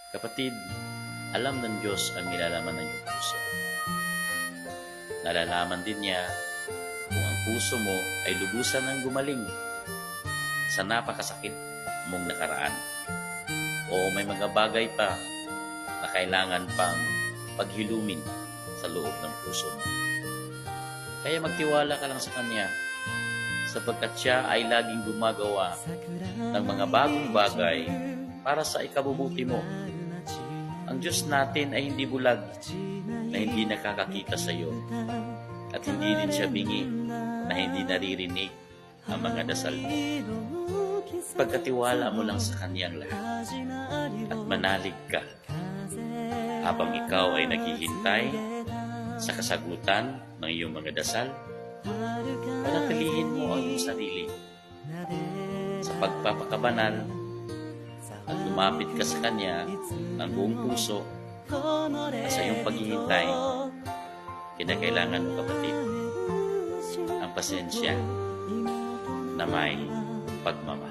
Kapatid, alam ng Diyos ang nilalaman ng iyong puso. Nalalaman din niya kung ang puso mo ay lubusan ng gumaling sa napakasakit mong nakaraan. O may mga bagay pa na kailangan pang paghilumin sa loob ng puso mo. Kaya magtiwala ka lang sa Kanya, sapagkat Siya ay laging gumagawa ng mga bagong bagay para sa ikabubuti mo. Ang Diyos natin ay hindi bulag na hindi nakakakita sa iyo, at hindi din Siya bingi na hindi naririnig ang mga dasal mo. Pagkatiwala mo lang sa Kanyang lahat at manalig ka habang ikaw ay naghihintay sa kasagutan ng iyong mga dasal. Panatilihin mo ang iyong sarili sa pagpapakabanal at lumapit ka sa Kanya ng buong puso at sa iyong paghihintay. Kinakailangan mo, kapatid, ang pasensya na may pagmamahal.